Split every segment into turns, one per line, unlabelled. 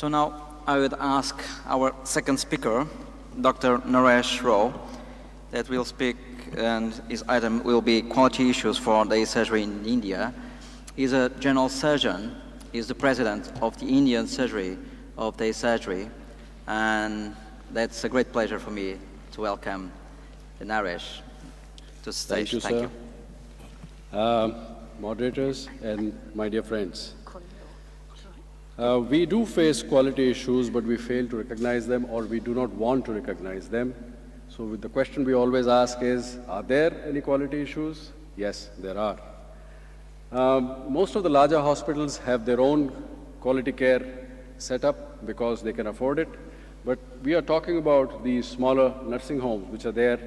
So now I would ask our second speaker, Dr. Naresh Rao, that will speak, and his item will be quality issues for day surgery in India. He's a general surgeon. He's the president of the Indian Surgery of Day Surgery, and that's a great pleasure for me to welcome Naresh to the stage.
Thank you, sir. Moderators and my dear friends. We do face quality issues, but we fail to recognize them, or we do not want to recognize them. So the question we always ask is, are there any quality issues? Yes, there are. Most of the larger hospitals have their own quality care setup because they can afford it. But we are talking about the smaller nursing homes which are there,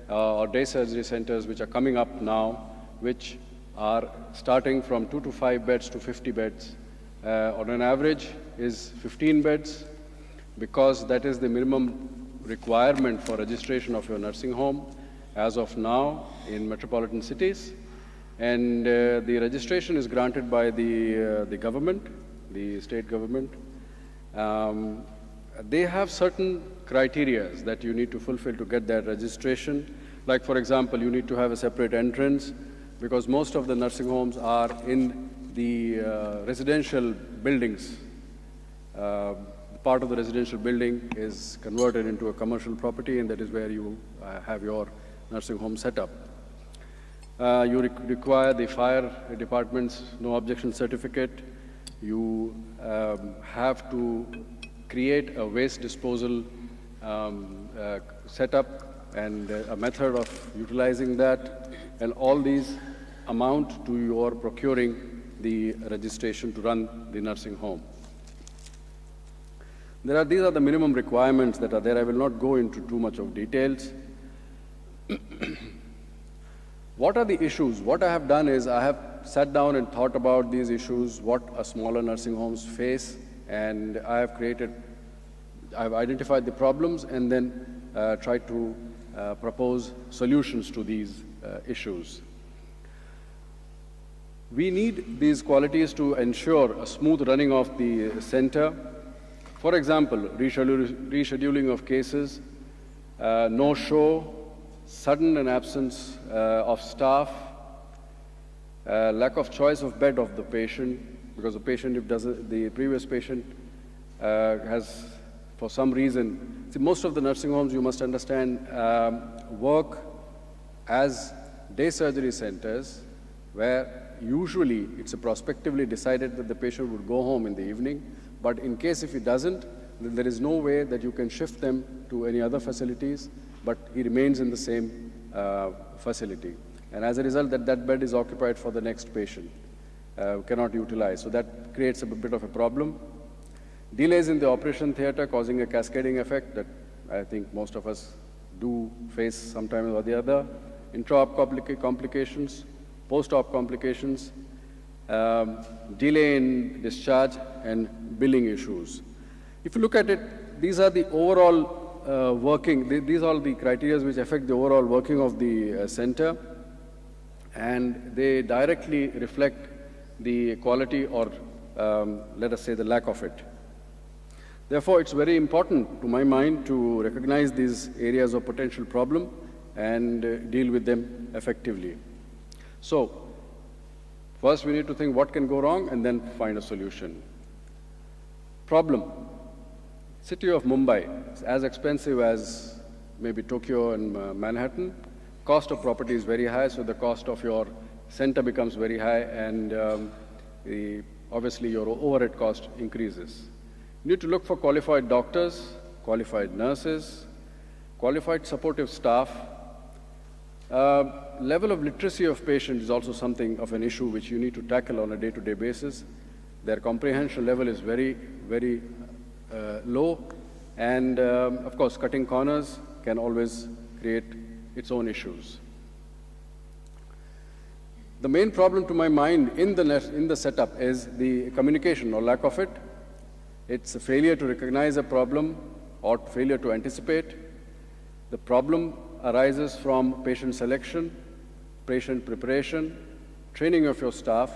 or day surgery centers which are coming up now, which are starting from 2 to 5 beds to 50 beds. On an average is 15 beds, because that is the minimum requirement for registration of your nursing home as of now in metropolitan cities. And the registration is granted by the government, the state government. They have certain criteria that you need to fulfill to get that registration. Like, for example, you need to have a separate entrance, because most of the nursing homes are in the residential buildings. Part of the residential building is converted into a commercial property, and that is where you have your nursing home set up. You require the fire department's no objection certificate. You have to create a waste disposal setup and a method of utilizing that, and all these amount to your procuring the registration to run the nursing home. These are the minimum requirements that are there. I will not go into too much of details. What are the issues? What I have done is I have sat down and thought about these issues, what smaller nursing homes face, and I've identified the problems and then tried to propose solutions to these issues. We need these qualities to ensure a smooth running of the center. For example, rescheduling of cases, no-show, sudden and absence of staff, lack of choice of bed of the patient, because the previous patient has, for some reason, most of the nursing homes, you must understand, work as day surgery centers, where usually it's prospectively decided that the patient would go home in the evening, but in case if he doesn't, then there is no way that you can shift them to any other facilities, but he remains in the same facility. And as a result, that bed is occupied for the next patient, cannot utilize. So that creates a bit of a problem. Delays in the operation theater causing a cascading effect that I think most of us do face sometime or the other. Intra-op complications, post-op complications, delay in discharge, and billing issues. If you look at it, these are the overall these are the criteria which affect the overall working of the center, and they directly reflect the quality or, let us say, the lack of it. Therefore, it's very important, to my mind, to recognize these areas of potential problem and deal with them effectively. So, first we need to think what can go wrong and then find a solution. Problem. City of Mumbai is as expensive as maybe Tokyo and Manhattan. Cost of property is very high, so the cost of your center becomes very high, and obviously your overhead cost increases. You need to look for qualified doctors, qualified nurses, qualified supportive staff. Level of literacy of patients is also something of an issue which you need to tackle on a day-to-day basis. Their comprehension level is very, very low, and of course, cutting corners can always create its own issues. The main problem to my mind in the setup is the communication or lack of it. It's a failure to recognize a problem or failure to anticipate. The problem arises from patient selection, patient preparation, training of your staff,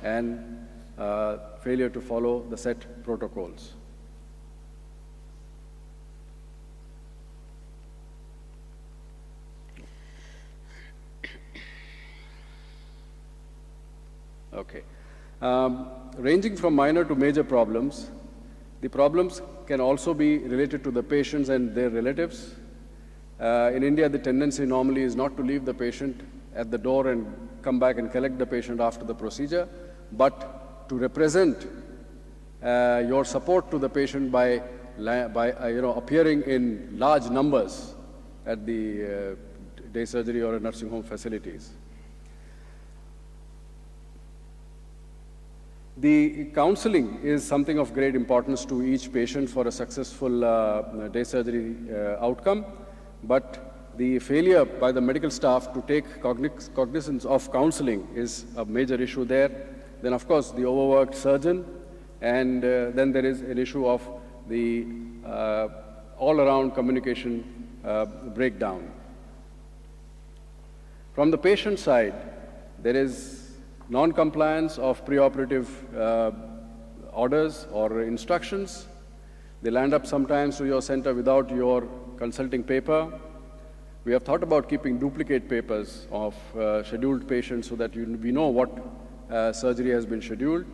and failure to follow the set protocols. Okay. Ranging from minor to major problems, the problems can also be related to the patients and their relatives. In India, the tendency normally is not to leave the patient at the door and come back and collect the patient after the procedure, but to represent your support to the patient by appearing in large numbers at the day surgery or nursing home facilities. The counseling is something of great importance to each patient for a successful day surgery outcome, but the failure by the medical staff to take cognizance of counseling is a major issue there. Then, of course, the overworked surgeon, and then there is an issue of the all-around communication breakdown. From the patient side, there is non-compliance of preoperative orders or instructions. They land up sometimes to your center without your consulting paper. We have thought about keeping duplicate papers of scheduled patients so that we know what surgery has been scheduled.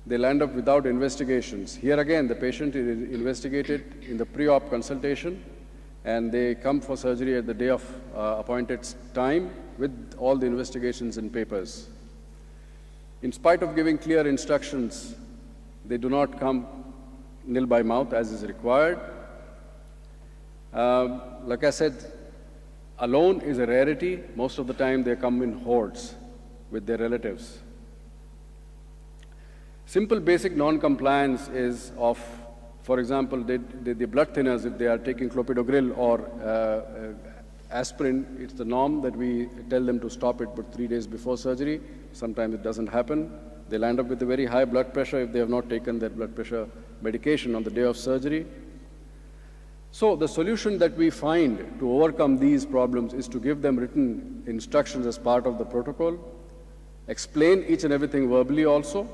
They land up without investigations. Here again, the patient is investigated in the pre-op consultation, and they come for surgery at the day of appointed time with all the investigations and papers. In spite of giving clear instructions, they do not come nil by mouth as is required. Like I said, alone is a rarity. Most of the time they come in hordes with their relatives. Simple basic non-compliance is of, for example, the blood thinners, if they are taking clopidogrel or aspirin, it's the norm that we tell them to stop it but 3 days before surgery. Sometimes it doesn't happen. They land up with a very high blood pressure if they have not taken their blood pressure medication on the day of surgery. So the solution that we find to overcome these problems is to give them written instructions as part of the protocol, explain each and everything verbally also,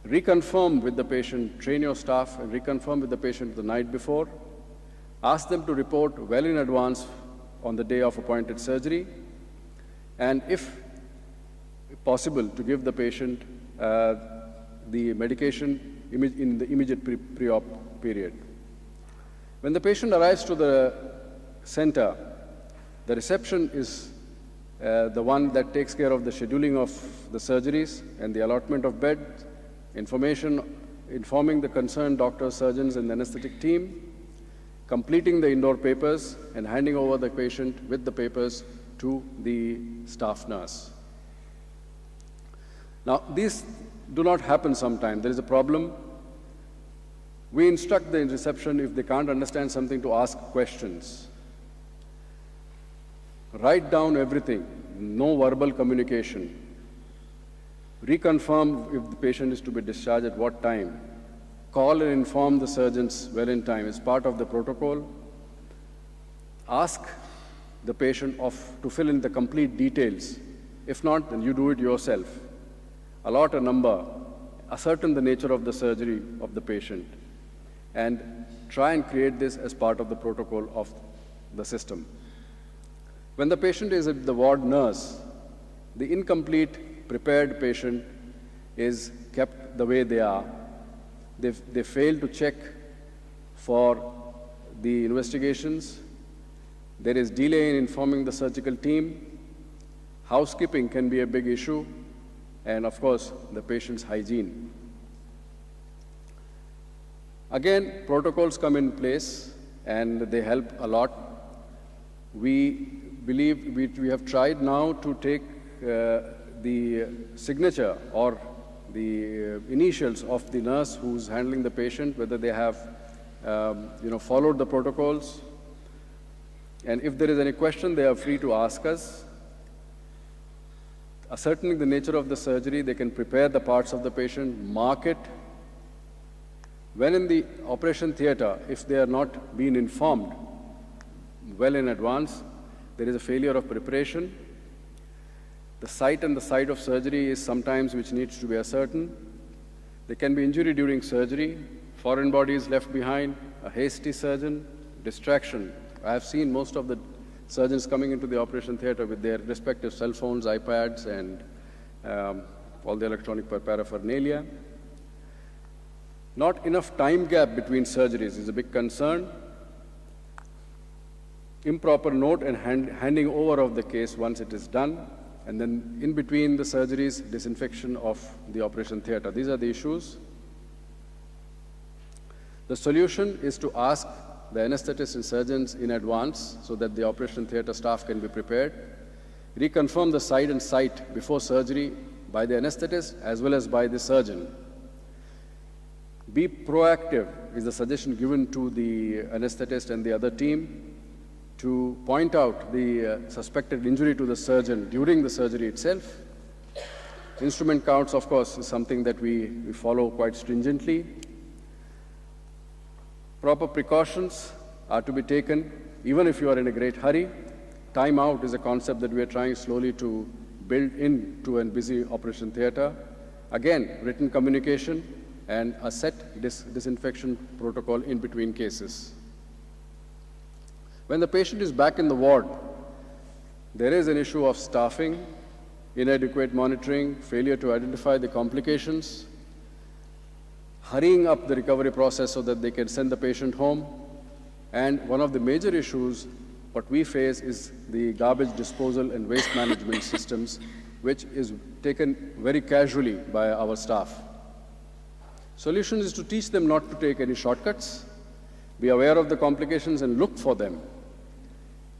reconfirm with the patient, train your staff and reconfirm with the patient the night before, ask them to report well in advance on the day of appointed surgery, and if possible, to give the patient the medication in the immediate pre-op period. When the patient arrives to the center, the reception is the one that takes care of the scheduling of the surgeries and the allotment of beds, informing the concerned doctors, surgeons, and the anesthetic team, completing the indoor papers, and handing over the patient with the papers to the staff nurse. Now, these do not happen sometimes. There is a problem. We instruct the reception, if they can't understand something, to ask questions. Write down everything, no verbal communication. Reconfirm if the patient is to be discharged at what time. Call and inform the surgeons well in time. It's part of the protocol. Ask the patient to fill in the complete details. If not, then you do it yourself. Allot a number, ascertain the nature of the surgery of the patient, and try and create this as part of the protocol of the system. When the patient is at the ward nurse, the incomplete, prepared patient is kept the way they are. They fail to check for the investigations. There is delay in informing the surgical team. Housekeeping can be a big issue. And of course, the patient's hygiene. Again, protocols come in place and they help a lot. We believe we have tried now to take the signature or the initials of the nurse who's handling the patient, whether they have followed the protocols. And if there is any question, they are free to ask us. Ascertaining the nature of the surgery, they can prepare the parts of the patient, mark it. When in the operation theater, if they are not being informed well in advance, there is a failure of preparation. The site and the site of surgery is sometimes which needs to be ascertained. There can be injury during surgery, foreign bodies left behind, a hasty surgeon, distraction. I have seen most of the surgeons coming into the operation theater with their respective cell phones, iPads, and all the electronic paraphernalia. Not enough time gap between surgeries is a big concern. Improper note and handing over of the case once it is done, and then in between the surgeries, disinfection of the operation theater. These are the issues. The solution is to ask the anesthetists and surgeons in advance so that the operation theater staff can be prepared. Reconfirm the site and site before surgery by the anesthetist as well as by the surgeon. Be proactive is the suggestion given to the anesthetist and the other team to point out the suspected injury to the surgeon during the surgery itself. Instrument counts, of course, is something that we follow quite stringently. Proper precautions are to be taken even if you are in a great hurry. Time out is a concept that we are trying slowly to build into a busy operation theater. Again, written communication and a set disinfection protocol in between cases. When the patient is back in the ward, there is an issue of staffing, inadequate monitoring, failure to identify the complications, hurrying up the recovery process so that they can send the patient home. And one of the major issues what we face is the garbage disposal and waste management systems, which is taken very casually by our staff. Solution is to teach them not to take any shortcuts, be aware of the complications and look for them.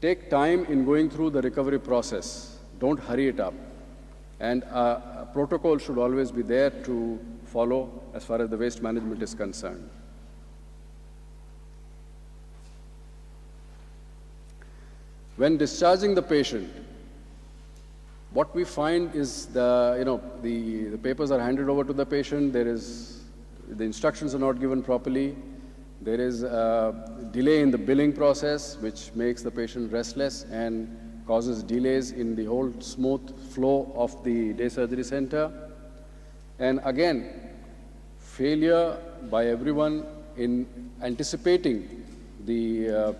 Take time in going through the recovery process. Don't hurry it up. And a protocol should always be there to follow as far as the waste management is concerned. When discharging the patient, what we find is the papers are handed over to the patient. The instructions are not given properly. There is a delay in the billing process, which makes the patient restless and causes delays in the whole smooth flow of the day surgery center. And again, failure by everyone in anticipating the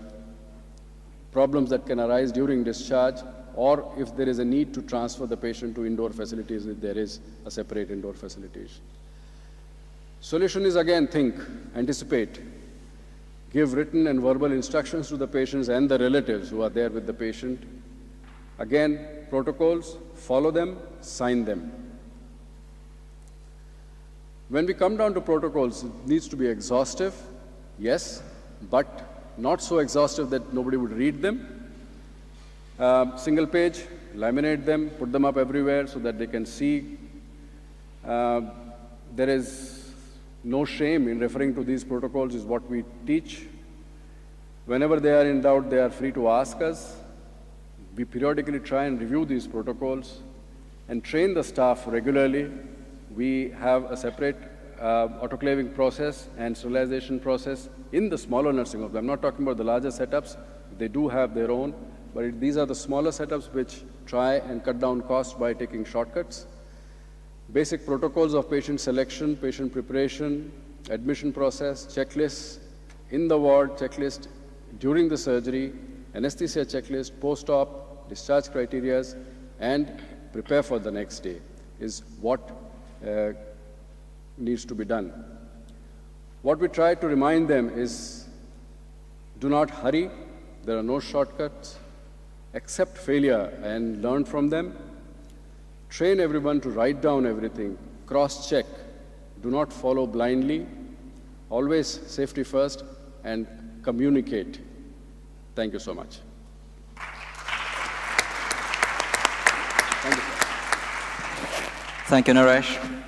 problems that can arise during discharge, or if there is a need to transfer the patient to indoor facilities, if there is a separate indoor facilities. Solution is again, think, anticipate. Give written and verbal instructions to the patients and the relatives who are there with the patient. Again, protocols, follow them, sign them. When we come down to protocols, it needs to be exhaustive, yes, but not so exhaustive that nobody would read them. Single page, laminate them, put them up everywhere so that they can see. There is no shame in referring to these protocols is what we teach. Whenever they are in doubt, they are free to ask us. We periodically try and review these protocols and train the staff regularly. We have a separate autoclaving process and sterilization process in the smaller nursing homes. I'm not talking about the larger setups. They do have their own, but these are the smaller setups which try and cut down costs by taking shortcuts. Basic protocols of patient selection, patient preparation, admission process, checklists in the ward, checklist during the surgery, anesthesia checklist, post-op, discharge criteria, and prepare for the next day is what needs to be done. What we try to remind them is do not hurry. There are no shortcuts. Accept failure and learn from them. Train everyone to write down everything, cross-check, do not follow blindly, always safety first, and communicate. Thank you so much.
Thank you, Naresh.